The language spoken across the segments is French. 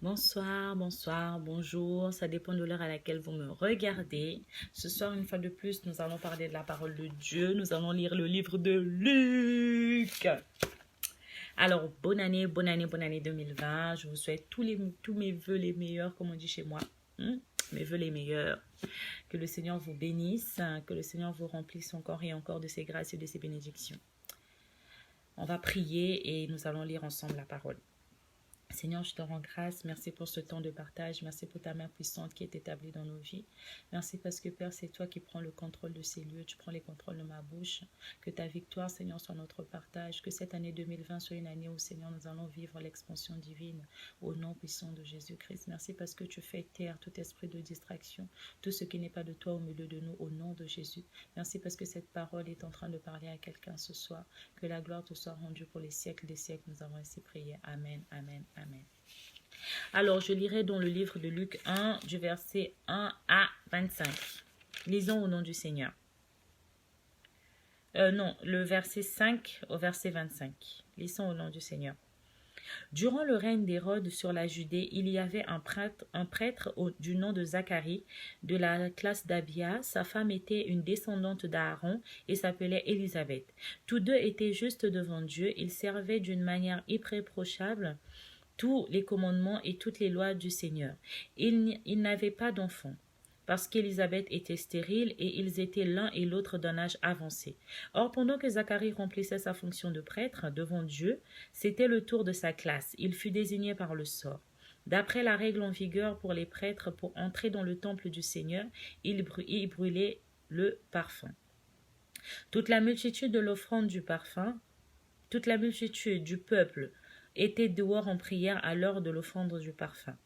Bonsoir, bonsoir, bonjour, ça dépend de l'heure à laquelle vous me regardez. Ce soir, une fois de plus, nous allons parler de la parole de Dieu. Nous allons lire le livre de Luc. Alors, bonne année 2020. Je vous souhaite tous mes vœux les meilleurs, comme on dit chez moi. Mes vœux les meilleurs. Que le Seigneur vous bénisse, que le Seigneur vous remplisse encore et encore de ses grâces et de ses bénédictions. On va prier et nous allons lire ensemble la parole. Seigneur, je te rends grâce. Merci pour ce temps de partage. Merci pour ta main puissante qui est établie dans nos vies. Merci parce que, Père, c'est toi qui prends le contrôle de ces lieux. Tu prends les contrôles de ma bouche. Que ta victoire, Seigneur, soit notre partage. Que cette année 2020 soit une année où, Seigneur, nous allons vivre l'expansion divine au nom puissant de Jésus-Christ. Merci parce que tu fais taire tout esprit de distraction, tout ce qui n'est pas de toi au milieu de nous, au nom de Jésus. Merci parce que cette parole est en train de parler à quelqu'un ce soir. Que la gloire te soit rendue pour les siècles des siècles. Nous avons ainsi prié. Amen, amen, amen. Alors, je lirai dans le livre de Luc 1, du verset 1 à 25. Lisons au nom du Seigneur. Le verset 5 au verset 25. Lisons au nom du Seigneur. Durant le règne d'Hérode sur la Judée, il y avait un prêtre du nom de Zacharie, de la classe d'Abia. Sa femme était une descendante d'Aaron et s'appelait Élisabeth. Tous deux étaient justes devant Dieu. Ils servaient d'une manière irréprochable tous les commandements et toutes les lois du Seigneur. Ils n'avaient pas d'enfants, parce qu'Élisabeth était stérile et ils étaient l'un et l'autre d'un âge avancé. Or, pendant que Zacharie remplissait sa fonction de prêtre devant Dieu, c'était le tour de sa classe. Il fut désigné par le sort. D'après la règle en vigueur pour les prêtres, pour entrer dans le temple du Seigneur, il brûlait le parfum. Toute la multitude de l'offrande du parfum, toute la multitude du peuple était dehors en prière à l'heure de l'offrande du parfum.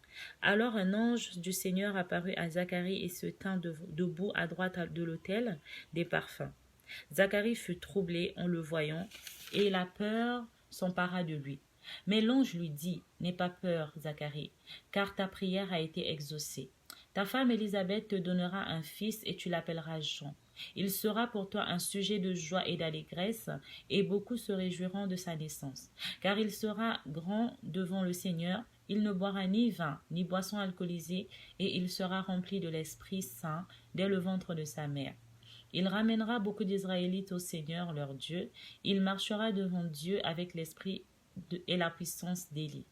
Alors un ange du Seigneur apparut à Zacharie et se tint debout à droite de l'autel des parfums. Zacharie fut troublé en le voyant, et la peur s'empara de lui. Mais l'ange lui dit, « N'aie pas peur, Zacharie, car ta prière a été exaucée. Ta femme Élisabeth te donnera un fils et tu l'appelleras Jean. Il sera pour toi un sujet de joie et d'allégresse, et beaucoup se réjouiront de sa naissance. Car il sera grand devant le Seigneur, il ne boira ni vin, ni boisson alcoolisée, et il sera rempli de l'Esprit Saint dès le ventre de sa mère. Il ramènera beaucoup d'Israélites au Seigneur, leur Dieu. Il marchera devant Dieu avec l'esprit et la puissance d'Élie,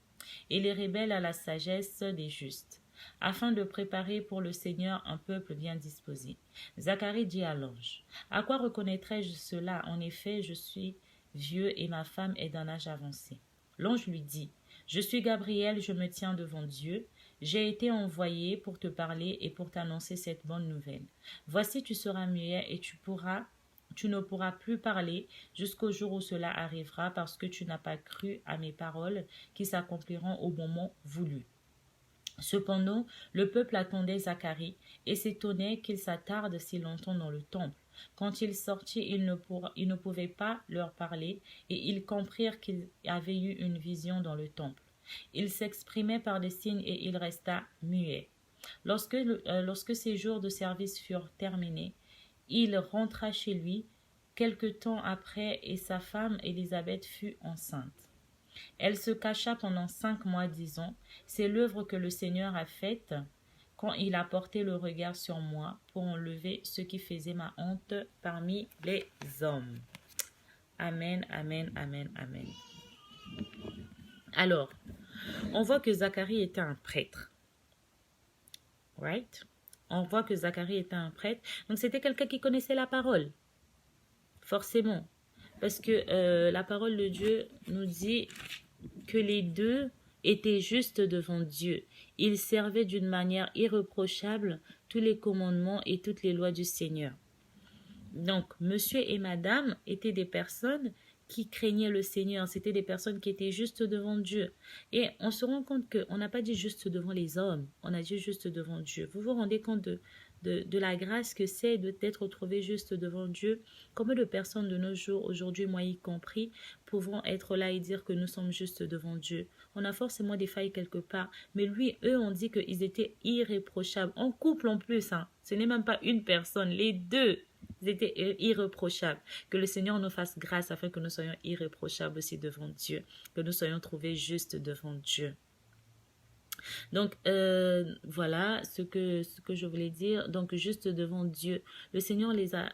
et les rebelles à la sagesse des justes, afin de préparer pour le Seigneur un peuple bien disposé. Zacharie dit à l'ange, « À quoi reconnaîtrai-je cela? En effet, je suis vieux et ma femme est d'un âge avancé. » L'ange lui dit, « Je suis Gabriel, je me tiens devant Dieu. J'ai été envoyé pour te parler et pour t'annoncer cette bonne nouvelle. Voici, tu seras muet et tu ne pourras plus parler jusqu'au jour où cela arrivera parce que tu n'as pas cru à mes paroles qui s'accompliront au moment voulu. » Cependant, le peuple attendait Zacharie et s'étonnait qu'il s'attarde si longtemps dans le temple. Quand il sortit, il ne pouvait pas leur parler et ils comprirent qu'il avait eu une vision dans le temple. Il s'exprimait par des signes et il resta muet. Lorsque ses jours de service furent terminés, il rentra chez lui quelque temps après et sa femme Élisabeth fut enceinte. Elle se cacha pendant 5 mois, disant, « C'est l'œuvre que le Seigneur a faite quand il a porté le regard sur moi pour enlever ce qui faisait ma honte parmi les hommes. » Amen, amen, amen, amen. Alors, on voit que Zacharie était un prêtre. Right? On voit que Zacharie était un prêtre. Donc, c'était quelqu'un qui connaissait la parole. Forcément. Parce que la parole de Dieu nous dit que les deux étaient justes devant Dieu. Ils servaient d'une manière irréprochable tous les commandements et toutes les lois du Seigneur. Donc, monsieur et madame étaient des personnes qui craignaient le Seigneur. C'était des personnes qui étaient justes devant Dieu. Et on se rend compte qu'on n'a pas dit juste devant les hommes. On a dit juste devant Dieu. Vous vous rendez compte de la grâce que c'est d'être retrouvé juste devant Dieu? Combien de personnes de nos jours, aujourd'hui, moi y compris, pouvons être là et dire que nous sommes justes devant Dieu? On a forcément des failles quelque part, mais eux ont dit qu'ils étaient irréprochables, en couple en plus, hein. Ce n'est même pas une personne, les deux, ils étaient irréprochables. Que le Seigneur nous fasse grâce afin que nous soyons irréprochables aussi devant Dieu, que nous soyons trouvés justes devant Dieu. Donc, voilà ce que je voulais dire. Donc, juste devant Dieu, le Seigneur les a...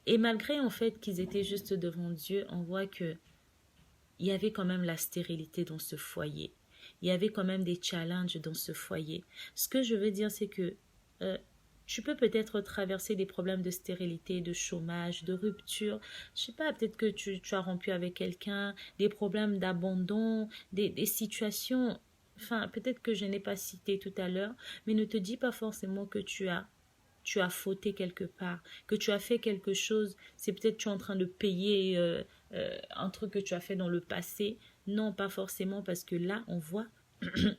Et malgré en fait qu'ils étaient juste devant Dieu, on voit que il y avait quand même la stérilité dans ce foyer. Il y avait quand même des challenges dans ce foyer. Ce que je veux dire, c'est que euh, tu peux peut-être traverser des problèmes de stérilité, de chômage, de rupture. Je sais pas, peut-être que tu as rompu avec quelqu'un, des problèmes d'abandon, des situations. Enfin, peut-être que je n'ai pas cité tout à l'heure, mais ne te dis pas forcément que tu as fauté quelque part, que tu as fait quelque chose, c'est peut-être tu es en train de payer un truc que tu as fait dans le passé. Non, pas forcément, parce que là, on voit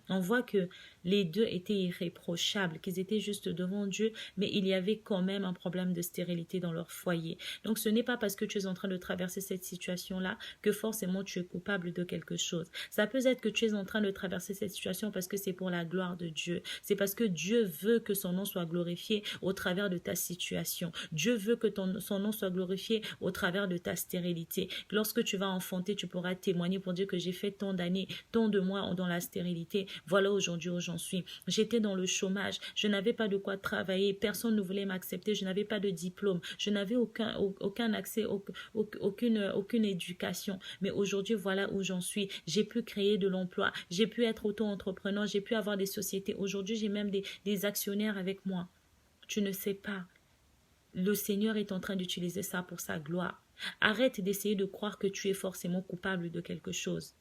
on voit que les deux étaient irréprochables, qu'ils étaient juste devant Dieu, mais il y avait quand même un problème de stérilité dans leur foyer. Donc ce n'est pas parce que tu es en train de traverser cette situation-là que forcément tu es coupable de quelque chose. Ça peut être que tu es en train de traverser cette situation parce que c'est pour la gloire de Dieu. C'est parce que Dieu veut que son nom soit glorifié au travers de ta situation. Dieu veut que son nom soit glorifié au travers de ta stérilité. Lorsque tu vas enfanter, tu pourras témoigner pour dire que j'ai fait tant d'années, tant de mois dans la stérilité. Voilà aujourd'hui où j'en suis. J'étais dans le chômage, je n'avais pas de quoi travailler, personne ne voulait m'accepter, je n'avais pas de diplôme, je n'avais aucun accès, aucune éducation. Mais aujourd'hui, voilà où j'en suis. J'ai pu créer de l'emploi, j'ai pu être auto-entrepreneur, j'ai pu avoir des sociétés. Aujourd'hui, j'ai même des actionnaires avec moi. Tu ne sais pas. Le Seigneur est en train d'utiliser ça pour sa gloire. Arrête d'essayer de croire que tu es forcément coupable de quelque chose.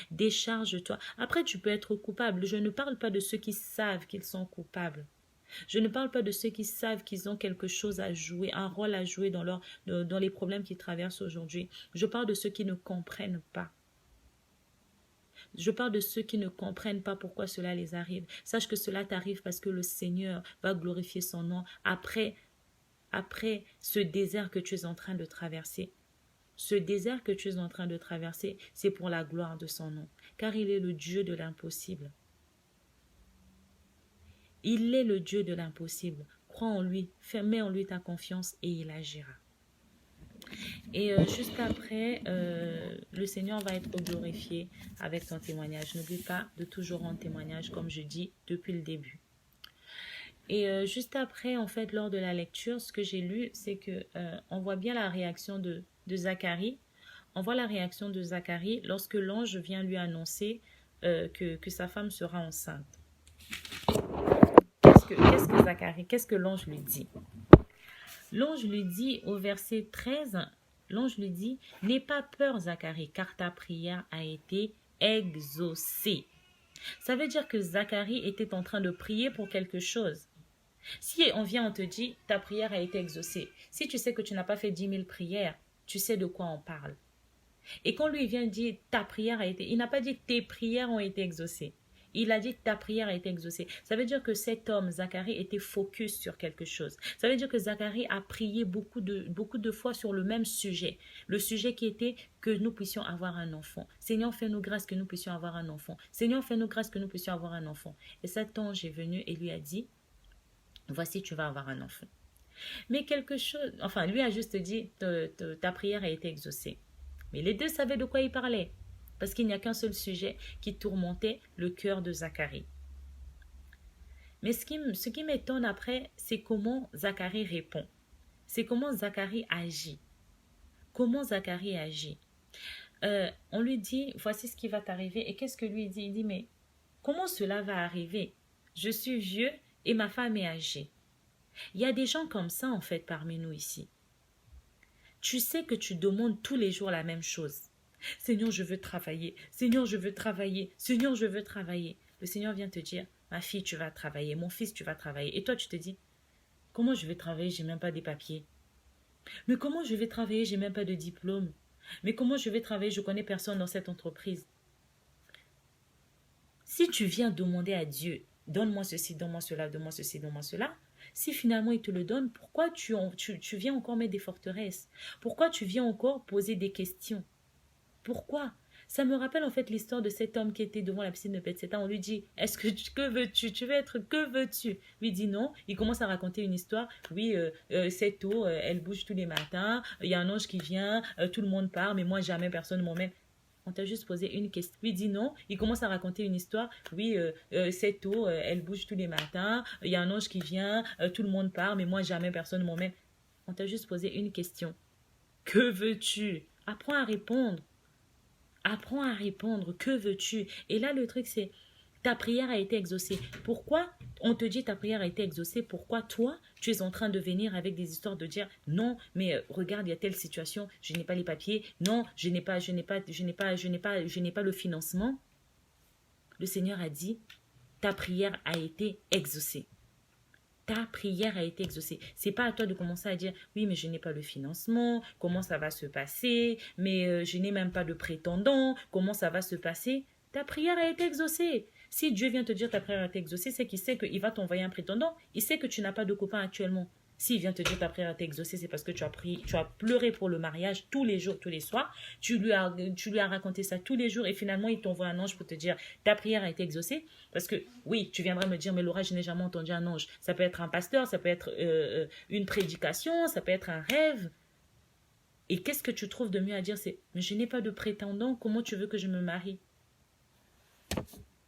Décharge-toi. Après, tu peux être coupable. Je ne parle pas de ceux qui savent qu'ils sont coupables. Je ne parle pas de ceux qui savent qu'ils ont quelque chose à jouer, un rôle à jouer dans les problèmes qu'ils traversent aujourd'hui. Je parle de ceux qui ne comprennent pas. Je parle de ceux qui ne comprennent pas pourquoi cela les arrive. Sache que cela t'arrive parce que le Seigneur va glorifier son nom après ce désert que tu es en train de traverser. Ce désert que tu es en train de traverser, c'est pour la gloire de son nom, car il est le Dieu de l'impossible. Il est le Dieu de l'impossible. Crois en lui, mets en lui ta confiance et il agira. Et juste après, le Seigneur va être glorifié avec ton témoignage. N'oublie pas de toujours rendre témoignage, comme je dis depuis le début. Et juste après, en fait, lors de la lecture, ce que j'ai lu, c'est que on voit bien la réaction de Zacharie. On voit la réaction de Zacharie lorsque l'ange vient lui annoncer que sa femme sera enceinte. Qu'est-ce que l'ange lui dit? L'ange lui dit au verset 13, l'ange lui dit, « N'aie pas peur, Zacharie, car ta prière a été exaucée. » Ça veut dire que Zacharie était en train de prier pour quelque chose. Si on vient, on te dit, ta prière a été exaucée. Si tu sais que tu n'as pas fait 10 000 prières, tu sais de quoi on parle. Et quand lui vient dire, ta prière a été... Il n'a pas dit, tes prières ont été exaucées. Il a dit, ta prière a été exaucée. Ça veut dire que cet homme, Zacharie, était focus sur quelque chose. Ça veut dire que Zacharie a prié beaucoup de fois sur le même sujet. Le sujet qui était que nous puissions avoir un enfant. Seigneur, fais-nous grâce que nous puissions avoir un enfant. Seigneur, fais-nous grâce que nous puissions avoir un enfant. Et cet ange est venu et lui a dit, voici, tu vas avoir un enfant. Mais quelque chose... Enfin, lui a juste dit, ta prière a été exaucée. Mais les deux savaient de quoi ils parlaient. Parce qu'il n'y a qu'un seul sujet qui tourmentait le cœur de Zacharie. Mais ce qui m'étonne après, c'est comment Zacharie répond. C'est comment Zacharie agit. Comment Zacharie agit. On lui dit, voici ce qui va t'arriver. Et qu'est-ce que lui dit? Il dit, mais comment cela va arriver? Je suis vieux et ma femme est âgée. Il y a des gens comme ça, en fait, parmi nous ici. Tu sais que tu demandes tous les jours la même chose. Seigneur, je veux travailler. Seigneur, je veux travailler. Seigneur, je veux travailler. Le Seigneur vient te dire, ma fille, tu vas travailler. Mon fils, tu vas travailler. Et toi, tu te dis, comment je vais travailler? J'ai même pas des papiers. Mais comment je vais travailler? J'ai même pas de diplôme. Mais comment je vais travailler? Je connais personne dans cette entreprise. Si tu viens demander à Dieu, donne-moi ceci, donne-moi cela, donne-moi ceci, donne-moi cela, si finalement il te le donne, pourquoi tu viens encore mettre des forteresses? Pourquoi tu viens encore poser des questions? Pourquoi? Ça me rappelle en fait l'histoire de cet homme qui était devant la piscine de Bethesda. On lui dit, que veux-tu? Tu veux être, que veux-tu? Lui dit non. Il commence à raconter une histoire. Oui, cette eau, elle bouge tous les matins. Il y a un ange qui vient, tout le monde part, mais moi jamais personne ne m'emmène. On t'a juste posé une question. Lui dit non, il commence à raconter une histoire. Oui, cette eau, elle bouge tous les matins. Il y a un ange qui vient, tout le monde part, mais moi jamais personne ne m'emmène. On t'a juste posé une question. Que veux-tu? Apprends à répondre. Apprends à répondre. Que veux-tu? Et là, le truc, c'est ta prière a été exaucée. Pourquoi on te dit ta prière a été exaucée? Pourquoi toi, tu es en train de venir avec des histoires de dire non, mais regarde, il y a telle situation, je n'ai pas les papiers, non, je n'ai pas le financement. Le Seigneur a dit ta prière a été exaucée. Ta prière a été exaucée. C'est pas à toi de commencer à dire oui, mais je n'ai pas le financement, comment ça va se passer, mais je n'ai même pas de prétendant, comment ça va se passer. Ta prière a été exaucée. Si Dieu vient te dire ta prière a été exaucée, c'est qu'il sait qu'il va t'envoyer un prétendant. Il sait que tu n'as pas de copain actuellement. S'il vient te dire ta prière a été exaucée, c'est parce que tu as pleuré pour le mariage tous les jours, tous les soirs. Tu lui as raconté ça tous les jours et finalement il t'envoie un ange pour te dire ta prière a été exaucée. Parce que oui, tu viendras me dire mais Laura, je n'ai jamais entendu un ange. Ça peut être un pasteur, ça peut être une prédication, ça peut être un rêve. Et qu'est-ce que tu trouves de mieux à dire? C'est mais je n'ai pas de prétendant, comment tu veux que je me marie?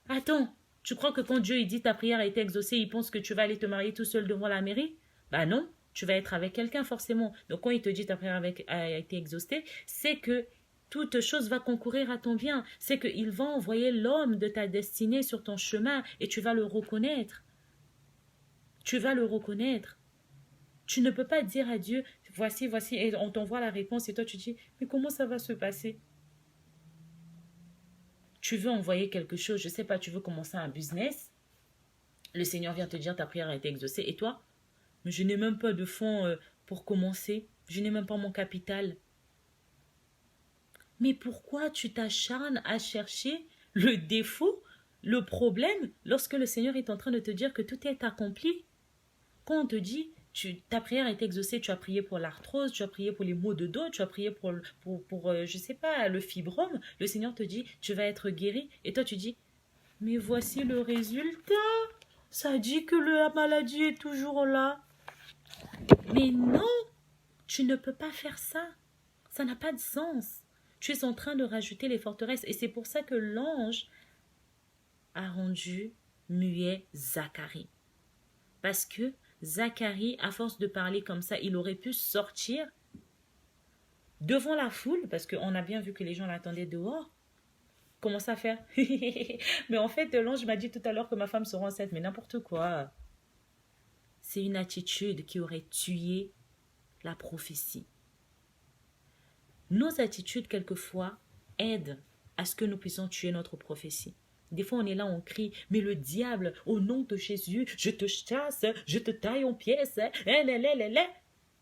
Attends, tu crois que quand Dieu il dit ta prière a été exaucée, il pense que tu vas aller te marier tout seul devant la mairie? Bah non, tu vas être avec quelqu'un forcément. Donc quand il te dit ta prière a été exaucée, c'est que toute chose va concourir à ton bien. C'est qu'il va envoyer l'homme de ta destinée sur ton chemin et tu vas le reconnaître. Tu vas le reconnaître. Tu ne peux pas dire à Dieu, voici, et on t'envoie la réponse et toi tu dis, mais comment ça va se passer? Tu veux envoyer quelque chose, je ne sais pas, tu veux commencer un business, le Seigneur vient te dire ta prière a été exaucée et toi, mais je n'ai même pas de fonds pour commencer, je n'ai même pas mon capital. Mais pourquoi tu t'acharnes à chercher le défaut, le problème, lorsque le Seigneur est en train de te dire que tout est accompli? Quand on te dit ta prière est exaucée, tu as prié pour l'arthrose, tu as prié pour les maux de dos, tu as prié pour je sais pas, le fibrome. Le Seigneur te dit, tu vas être guéri. Et toi, tu dis, mais voici le résultat. Ça dit que la maladie est toujours là. Mais non, tu ne peux pas faire ça. Ça n'a pas de sens. Tu es en train de rajouter les forteresses. Et c'est pour ça que l'ange a rendu muet Zacharie. Parce que Zacharie, à force de parler comme ça, il aurait pu sortir devant la foule, parce qu'on a bien vu que les gens l'attendaient dehors. Commence à faire. Mais en fait, l'ange m'a dit tout à l'heure que ma femme sera enceinte, mais n'importe quoi. C'est une attitude qui aurait tué la prophétie. Nos attitudes, quelquefois, aident à ce que nous puissions tuer notre prophétie. Des fois, on est là, on crie, mais le diable, au nom de Jésus, je te chasse, je te taille en pièces.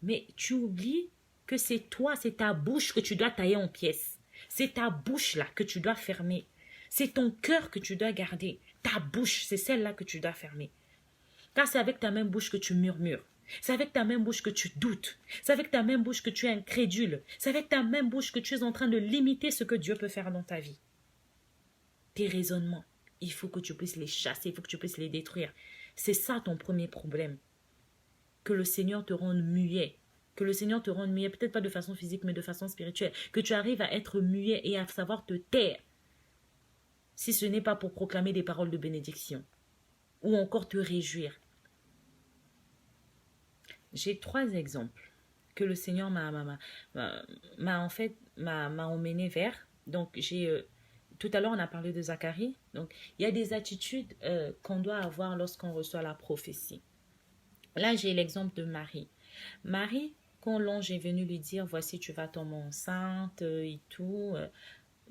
Mais tu oublies que c'est toi, c'est ta bouche que tu dois tailler en pièces. C'est ta bouche là que tu dois fermer. C'est ton cœur que tu dois garder. Ta bouche, c'est celle-là que tu dois fermer. Car c'est avec ta même bouche que tu murmures. C'est avec ta même bouche que tu doutes. C'est avec ta même bouche que tu es incrédule. C'est avec ta même bouche que tu es en train de limiter ce que Dieu peut faire dans ta vie. Tes raisonnements, il faut que tu puisses les chasser, il faut que tu puisses les détruire. C'est ça ton premier problème. Que le Seigneur te rende muet. Que le Seigneur te rende muet, peut-être pas de façon physique, mais de façon spirituelle. Que tu arrives à être muet et à savoir te taire. Si ce n'est pas pour proclamer des paroles de bénédiction. Ou encore te réjouir. J'ai 3 exemples que le Seigneur m'a emmené vers. Donc, tout à l'heure, on a parlé de Zacharie. Donc, il y a des attitudes qu'on doit avoir lorsqu'on reçoit la prophétie. Là, j'ai l'exemple de Marie. Marie, quand l'ange est venu lui dire, voici, tu vas tomber enceinte et tout.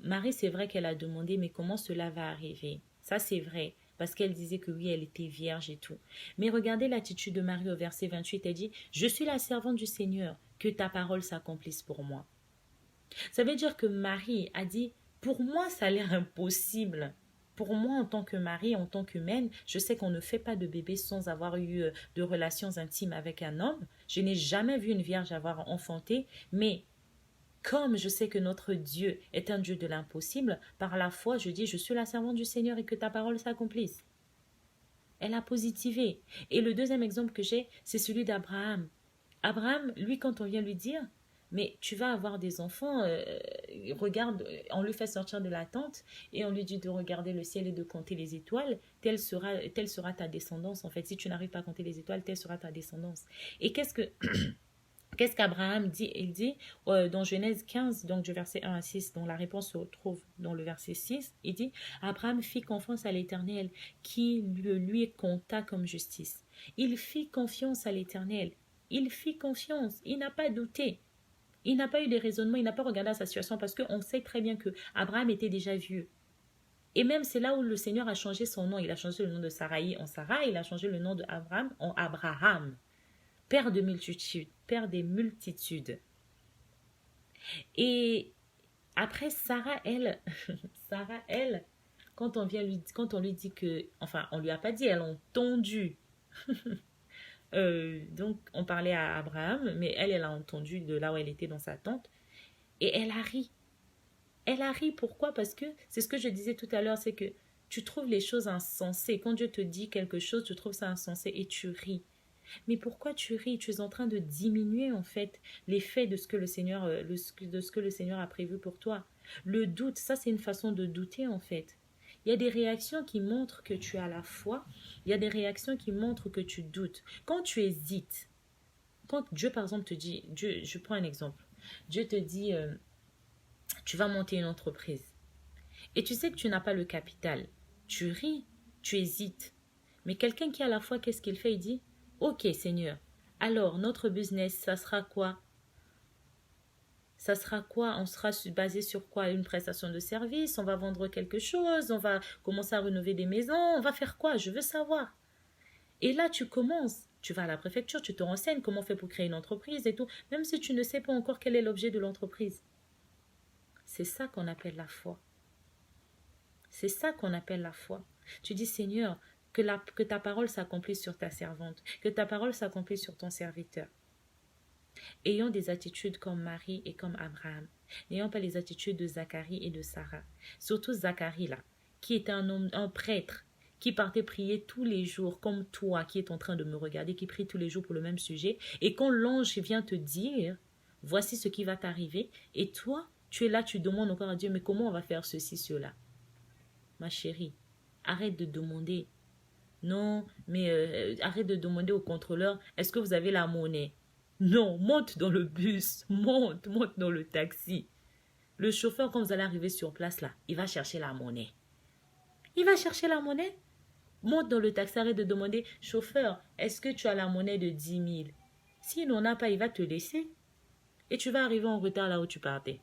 Marie, c'est vrai qu'elle a demandé, mais comment cela va arriver? Ça, c'est vrai. Parce qu'elle disait que oui, elle était vierge et tout. Mais regardez l'attitude de Marie au verset 28. Elle dit, je suis la servante du Seigneur, que ta parole s'accomplisse pour moi. Ça veut dire que Marie a dit, pour moi, ça a l'air impossible. Pour moi, en tant que Marie, en tant qu'humaine, je sais qu'on ne fait pas de bébé sans avoir eu de relations intimes avec un homme. Je n'ai jamais vu une vierge avoir enfanté, mais comme je sais que notre Dieu est un Dieu de l'impossible, par la foi, je dis, je suis la servante du Seigneur et que ta parole s'accomplisse. Elle a positivé. Et le deuxième exemple que j'ai, c'est celui d'Abraham. Abraham, lui, quand on vient lui dire, Mais tu vas avoir des enfants, regarde, on lui fait sortir de la tente et on lui dit de regarder le ciel et de compter les étoiles. Telle sera ta descendance. En fait, si tu n'arrives pas à compter les étoiles, telle sera ta descendance. Et qu'est-ce qu'Abraham dit? Il dit dans Genèse 15, donc du verset 1 à 6, dont la réponse se retrouve dans le verset 6, il dit Abraham fit confiance à l'Éternel qui lui compta comme justice. Il fit confiance à l'Éternel. Il fit confiance. Il n'a pas douté. Il n'a pas eu de raisonnement. Il n'a pas regardé à sa situation parce qu'on sait très bien que Abraham était déjà vieux. Et même c'est là où le Seigneur a changé son nom. Il a changé le nom de Sarai en Sarah. Il a changé le nom d'Abraham en Abraham. Père de multitudes, Père des multitudes. Et après, Sarah, elle, quand on lui dit que, enfin, on lui a pas dit, elle a entendu. Donc, on parlait à Abraham, mais elle a entendu de là où elle était dans sa tente. Et elle a ri. Elle a ri, pourquoi? Parce que, c'est ce que je disais tout à l'heure, c'est que tu trouves les choses insensées. Quand Dieu te dit quelque chose, tu trouves ça insensé et tu ris. Mais pourquoi tu ris? Tu es en train de diminuer en fait l'effet de ce que le Seigneur, de ce que le Seigneur a prévu pour toi. Le doute, ça c'est une façon de douter en fait. Il y a des réactions qui montrent que tu as la foi. Il y a des réactions qui montrent que tu doutes. Quand tu hésites, quand Dieu par exemple te dit, Dieu, je prends un exemple. Dieu te dit, tu vas monter une entreprise. Et tu sais que tu n'as pas le capital. Tu ris, tu hésites. Mais quelqu'un qui a la foi, qu'est-ce qu'il fait? Il dit, ok Seigneur, alors notre business, ça sera quoi? Ça sera quoi? On sera basé sur quoi? Une prestation de service? On va vendre quelque chose? On va commencer à rénover des maisons? On va faire quoi? Je veux savoir. Et là, tu commences. Tu vas à la préfecture, tu te renseignes comment on fait pour créer une entreprise et tout, même si tu ne sais pas encore quel est l'objet de l'entreprise. C'est ça qu'on appelle la foi. C'est ça qu'on appelle la foi. Tu dis, Seigneur, que ta parole s'accomplisse sur ta servante, que ta parole s'accomplisse sur ton serviteur. Ayons des attitudes comme Marie et comme Abraham. N'ayons pas les attitudes de Zacharie et de Sarah. Surtout Zacharie là, qui était un prêtre, qui partait prier tous les jours, comme toi qui es en train de me regarder, qui prie tous les jours pour le même sujet. Et quand l'ange vient te dire, voici ce qui va t'arriver, et toi, tu es là, tu demandes encore à Dieu, mais comment on va faire ceci, cela? Ma chérie, arrête de demander. Non, mais arrête de demander au contrôleur, est-ce que vous avez la monnaie? Non, monte dans le bus, monte dans le taxi. Le chauffeur, quand vous allez arriver sur place, là, il va chercher la monnaie. Il va chercher la monnaie? Monte dans le taxi, arrête de demander, chauffeur, est-ce que tu as la monnaie de 10 000? S'il n'en a pas, il va te laisser. Et tu vas arriver en retard là où tu partais.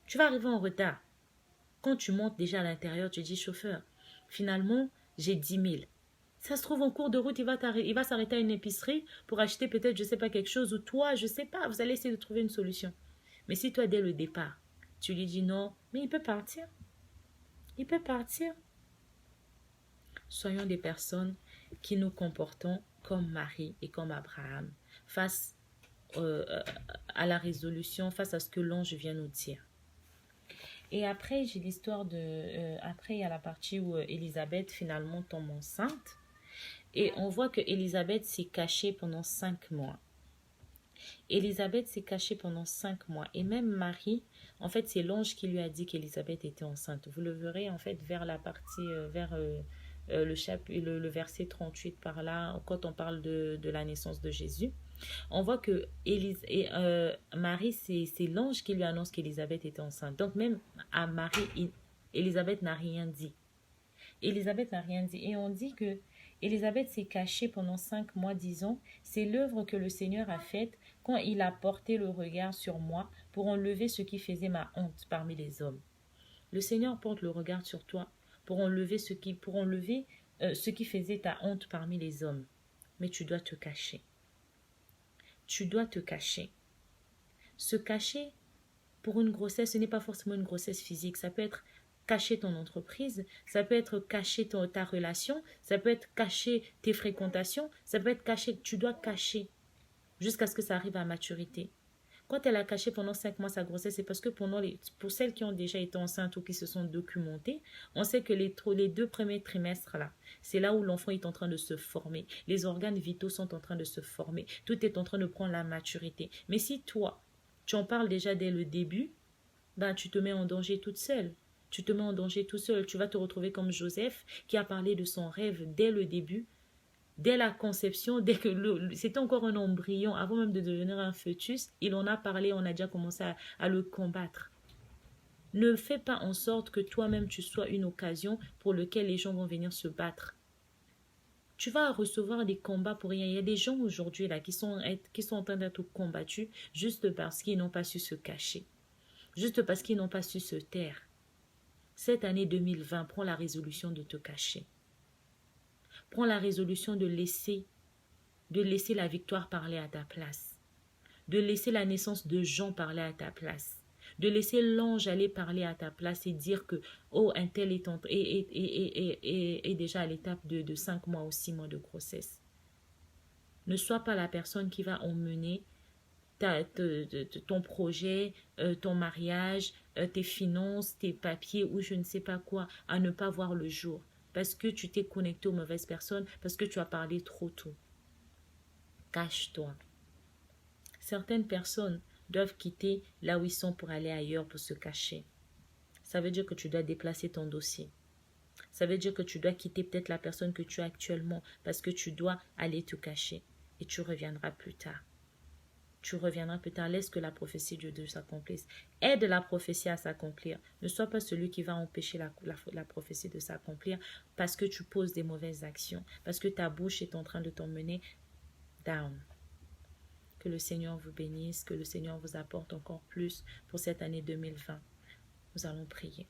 Tu vas arriver en retard. Quand tu montes déjà à l'intérieur, tu dis, chauffeur, finalement, j'ai 10 000. Ça se trouve, en cours de route, il va s'arrêter à une épicerie pour acheter peut-être, je ne sais pas, quelque chose. Ou toi, je ne sais pas, vous allez essayer de trouver une solution. Mais si toi, dès le départ, tu lui dis non, mais il peut partir. Il peut partir. Soyons des personnes qui nous comportons comme Marie et comme Abraham face à la résolution, face à ce que l'ange vient nous dire. Et après, j'ai l'histoire de... après, il y a la partie où Élisabeth finalement tombe enceinte. Et on voit que Élisabeth s'est cachée pendant 5 mois. Élisabeth s'est cachée pendant 5 mois. Et même Marie, en fait, c'est l'ange qui lui a dit qu'Élisabeth était enceinte. Vous le verrez, en fait, vers la partie... vers le verset 38 par là, quand on parle de la naissance de Jésus. On voit que Marie, c'est l'ange qui lui annonce qu'Élisabeth était enceinte. Donc même à Marie, Élisabeth n'a rien dit. Élisabeth n'a rien dit. Et on dit que Élisabeth s'est cachée pendant 5 mois, disons. C'est l'œuvre que le Seigneur a faite quand il a porté le regard sur moi pour enlever ce qui faisait ma honte parmi les hommes. Le Seigneur porte le regard sur toi pour enlever ce qui faisait ta honte parmi les hommes. Mais tu dois te cacher. Tu dois te cacher. Se cacher pour une grossesse, ce n'est pas forcément une grossesse physique. Ça peut être cacher ton entreprise, ça peut être cacher ta relation, ça peut être cacher tes fréquentations, ça peut être cacher, tu dois cacher jusqu'à ce que ça arrive à maturité. Quand elle a caché pendant 5 mois sa grossesse, c'est parce que pour celles qui ont déjà été enceintes ou qui se sont documentées, on sait que les 2 premiers trimestres là, c'est là où l'enfant est en train de se former. Les organes vitaux sont en train de se former. Tout est en train de prendre la maturité. Mais si toi, tu en parles déjà dès le début, ben, tu te mets en danger toute seule. Tu te mets en danger tout seul. Tu vas te retrouver comme Joseph qui a parlé de son rêve dès le début, dès la conception, dès que c'était encore un embryon, avant même de devenir un fœtus. Il en a parlé, on a déjà commencé à le combattre. Ne fais pas en sorte que toi-même tu sois une occasion pour laquelle les gens vont venir se battre. Tu vas recevoir des combats pour rien. Il y a des gens aujourd'hui là qui sont en train d'être combattus juste parce qu'ils n'ont pas su se cacher, juste parce qu'ils n'ont pas su se taire. Cette année 2020, prends la résolution de te cacher. Prends la résolution de laisser la victoire parler à ta place, de laisser la naissance de Jean parler à ta place, de laisser l'ange aller parler à ta place et dire que oh, un tel est déjà à l'étape de 5 mois ou 6 mois de grossesse. Ne sois pas la personne qui va emmener ton projet, ton mariage, tes finances, tes papiers ou je ne sais pas quoi à ne pas voir le jour parce que tu t'es connecté aux mauvaises personnes, parce que tu as parlé trop tôt. Cache-toi. Certaines personnes doivent quitter là où ils sont pour aller ailleurs pour se cacher. Ça veut dire que tu dois déplacer ton dossier. Ça veut dire que tu dois quitter peut-être la personne que tu as actuellement parce que tu dois aller te cacher et tu reviendras plus tard. Tu reviendras plus tard. Laisse que la prophétie de Dieu s'accomplisse. Aide la prophétie à s'accomplir. Ne sois pas celui qui va empêcher la prophétie de s'accomplir parce que tu poses des mauvaises actions, parce que ta bouche est en train de t'emmener down. Que le Seigneur vous bénisse, que le Seigneur vous apporte encore plus pour cette année 2020. Nous allons prier.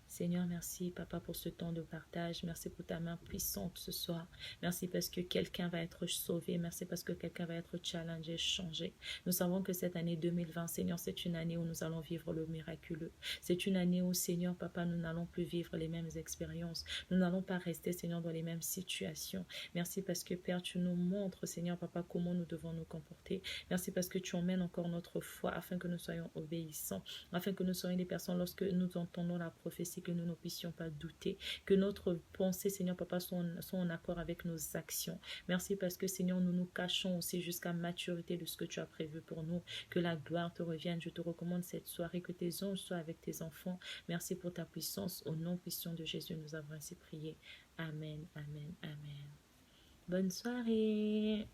Seigneur, merci, Papa, pour ce temps de partage. Merci pour ta main puissante ce soir. Merci parce que quelqu'un va être sauvé. Merci parce que quelqu'un va être challengé, changé. Nous savons que cette année 2020, Seigneur, c'est une année où nous allons vivre le miraculeux. C'est une année où, Seigneur, Papa, nous n'allons plus vivre les mêmes expériences. Nous n'allons pas rester, Seigneur, dans les mêmes situations. Merci parce que, Père, tu nous montres, Seigneur, Papa, comment nous devons nous comporter. Merci parce que tu emmènes encore notre foi afin que nous soyons obéissants, afin que nous soyons des personnes lorsque nous entendons la prophétie, que nous ne puissions pas douter, que notre pensée, Seigneur Papa, soit en accord avec nos actions. Merci parce que, Seigneur, nous nous cachons aussi jusqu'à maturité de ce que tu as prévu pour nous. Que la gloire te revienne. Je te recommande cette soirée, que tes anges soient avec tes enfants. Merci pour ta puissance. Au nom puissant de Jésus, nous avons ainsi prié. Amen, amen, amen. Bonne soirée.